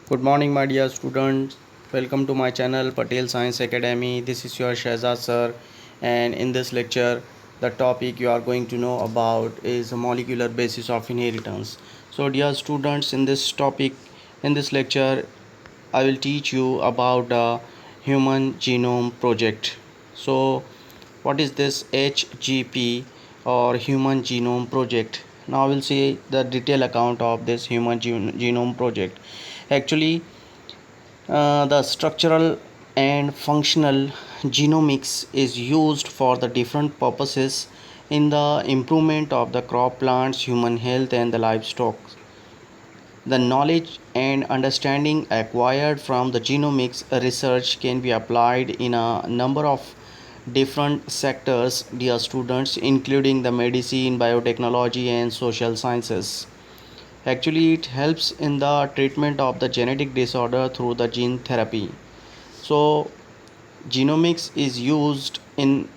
Good morning, my dear students. Welcome to my channel Patel Science Academy. This is your Shahzad sir, and in this lecture, the topic you are going to know about is a molecular basis of inheritance. So, dear students, in this topic, in this lecture, I will teach you about the Human Genome Project. So, what is this HGP or Human Genome Project? Now, I will see the detailed account of this Human Genome Project. Actually, the structural and functional genomics is used for the different purposes in the improvement of the crop plants, human health, and the livestock. The knowledge and understanding acquired from the genomics research can be applied in a number of different sectors, dear students, including the medicine, biotechnology, and social sciences. Actually, it helps in the treatment of the genetic disorder through the gene therapy. So, genomics is used in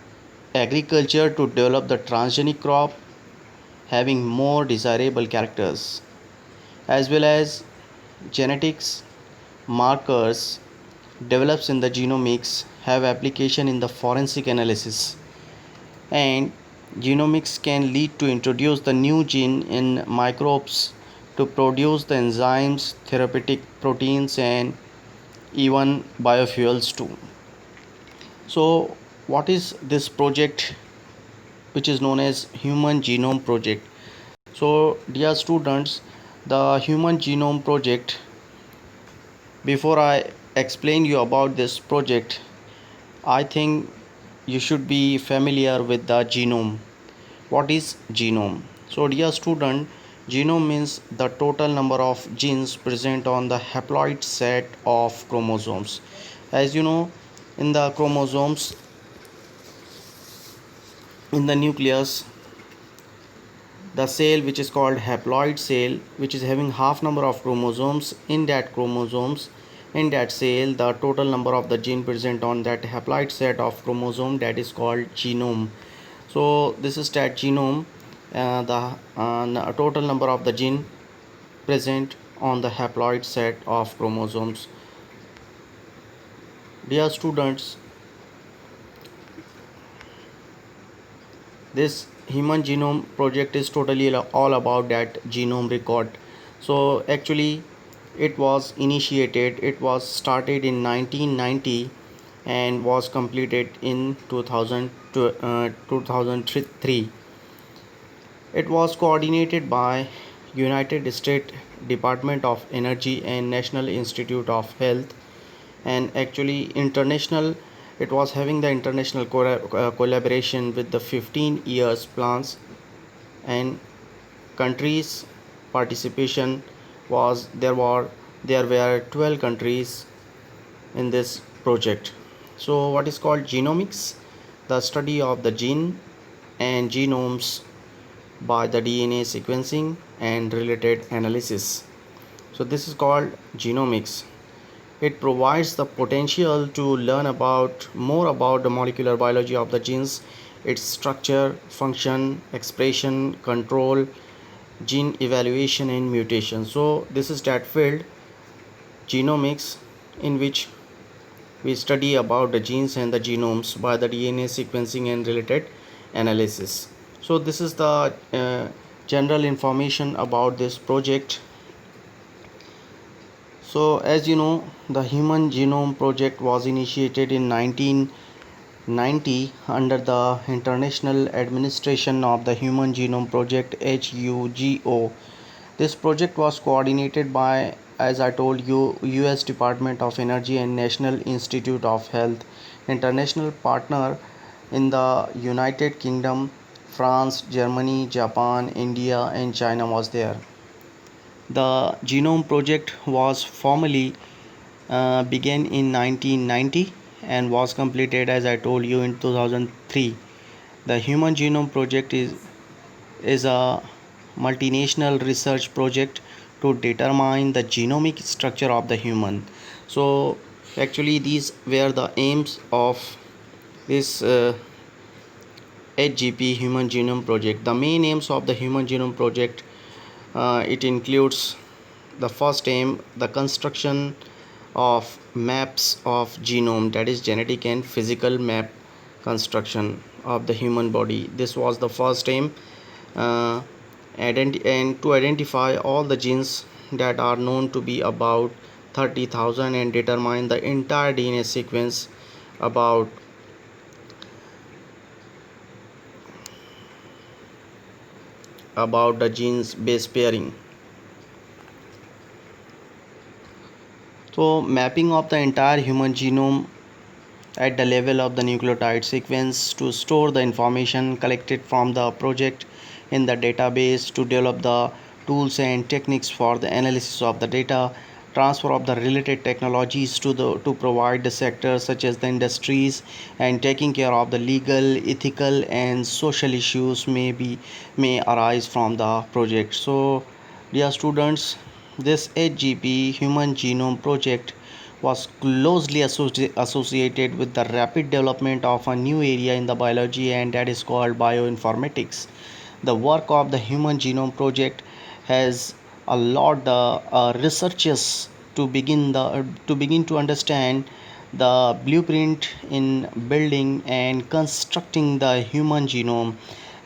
agriculture to develop the transgenic crop having more desirable characters, as well as genetics markers develops in the genomics have application in the forensic analysis, and genomics can lead to introduce the new gene in microbes to produce the enzymes, therapeutic proteins, and even biofuels too. So, what is this project which is known as Human Genome Project? So, dear students, the Human Genome Project, before I explain you about this project, I think you should be familiar with the genome. What is genome? So, dear student, genome means the total number of genes present on the haploid set of chromosomes. As you know, in the chromosomes, in the nucleus, the cell which is called haploid cell, which is having half number of chromosomes, in that cell the total number of the gene present on that haploid set of chromosome, that is called genome. So this is that genome, the total number of the gene present on the haploid set of chromosomes. Dear students, this Human Genome Project is totally all about that genome record. So actually, it was started in 1990 and was completed in 2003. It was coordinated by United States Department of Energy and National Institute of Health, and actually international, it was having the international collaboration with the 15 years plans, and countries participation was there were 12 countries in this project. So what is called genomics? The study of the gene and genomes by the DNA sequencing and related analysis. So this is called genomics. It provides the potential to learn about more about the molecular biology of the genes, its structure, function, expression, control, gene evaluation, and mutation. So this is that field, genomics, in which we study about the genes and the genomes by the DNA sequencing and related analysis. So this is the general information about this project. So as you know, the Human Genome Project was initiated in 1990 under the International Administration of the Human Genome Project, HUGO. This project was coordinated by, as I told you, US Department of Energy and National Institute of Health. International partner in the United Kingdom, France, Germany, Japan, India, and China was there. The Genome Project was formally began in 1990 and was completed, as I told you, in 2003. The Human Genome Project is a multinational research project to determine the genomic structure of the human. So actually these were the aims of this HGP Human Genome Project. The main aims of the Human Genome Project, it includes the first aim, the construction of maps of genome, that is genetic and physical map construction of the human body. This was the first aim, uh, and to identify all the genes that are known to be about 30,000 and determine the entire DNA sequence about the genes base pairing. So mapping of the entire human genome at the level of the nucleotide sequence to store the information collected from the project in the database, to develop the tools and techniques for the analysis of the data, transfer of the related technologies to provide the sectors such as the industries, and taking care of the legal, ethical and social issues may arise from the project. So dear students, this HGP Human Genome Project was closely associated with the rapid development of a new area in the biology, and that is called bioinformatics. The work of the Human Genome Project has allowed the researchers to begin to understand the blueprint in building and constructing the human genome.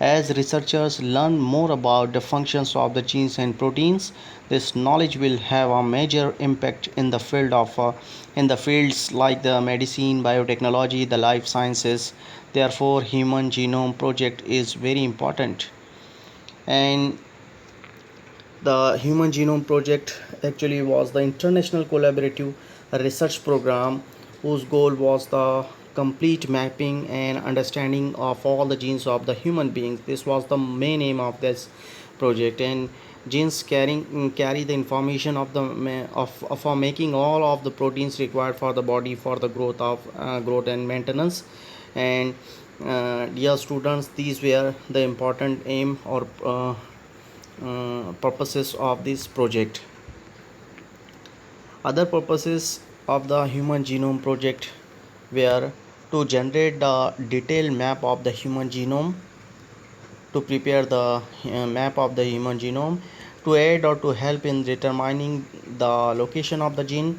As researchers learn more about the functions of the genes and proteins, this knowledge will have a major impact in the fields like the medicine, biotechnology, the life sciences. Therefore, Human Genome Project is very important. And the Human Genome Project actually was the international collaborative research program whose goal was the complete mapping and understanding of all the genes of the human beings. This was the main aim of this project, and genes carry the information of for making all of the proteins required for the body for the growth and maintenance. And dear students, these were the important aim or purposes of this project. Other purposes of the Human Genome Project were to generate the detailed map of the human genome, to prepare the map of the human genome, to aid or to help in determining the location of the gene.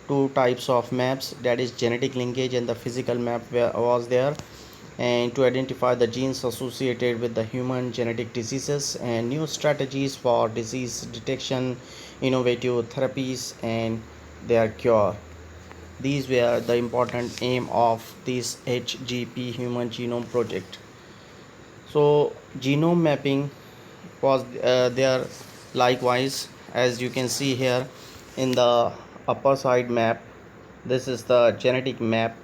Two types of maps, that is genetic linkage and the physical map was there, and to identify the genes associated with the human genetic diseases and new strategies for disease detection, innovative therapies and their cure. These were the important aim of this HGP Human Genome Project. So genome mapping was there likewise, as you can see here in the upper side map. This is the genetic map.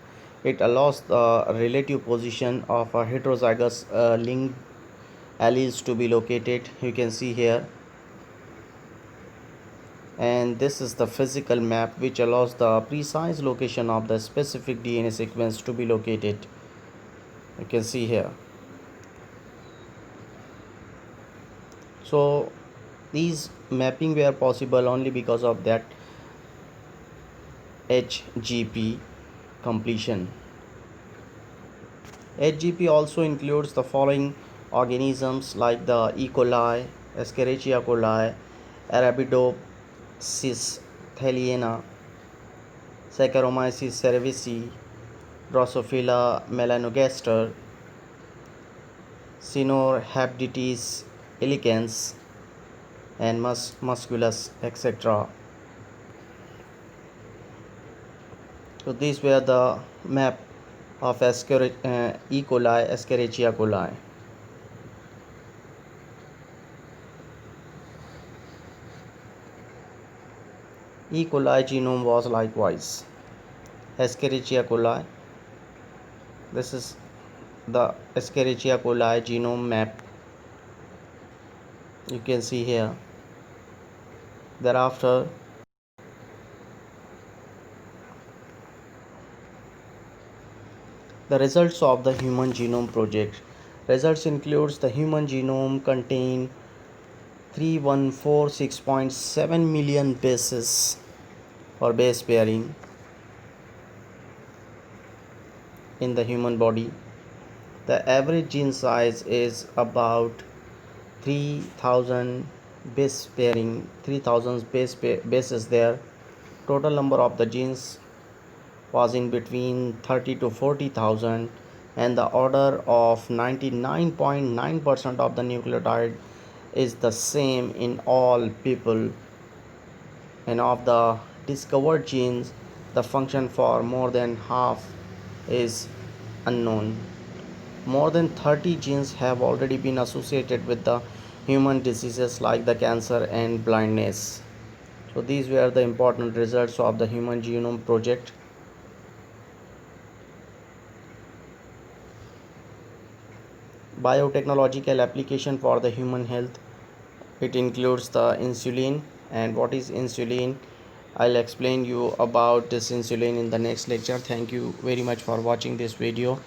It allows the relative position of a heterozygous linked alleles to be located. You can see here. And this is the physical map, which allows the precise location of the specific DNA sequence to be located. You can see here. So these mapping were possible only because of that HGP completion. HGP also includes the following organisms like the E. coli, Escherichia coli, Arabidopsis thaliana, Saccharomyces cerevisiae, Drosophila melanogaster, Sinorhabditis elegans, and musculus, etc. So these were the map of E. coli, Escherichia coli. E. coli genome was likewise Escherichia coli. This is the Escherichia coli genome map. You can see here. Thereafter, the results of the Human Genome Project. Results includes the human genome contain 3146.7 million bases or base pairing in the human body. The average gene size is about 3000 base pairing, 3000 bases there. Total number of the genes was in between 30 to 40,000, and the order of 99.9% of the nucleotide is the same in all people. And of the discovered genes, the function for more than half is unknown. More than 30 genes have already been associated with the human diseases like the cancer and blindness. So these were the important results of the Human Genome Project. Biotechnological application for the human health. It includes the insulin. And what is insulin? I'll explain you about this insulin in the next lecture. Thank you very much for watching this video.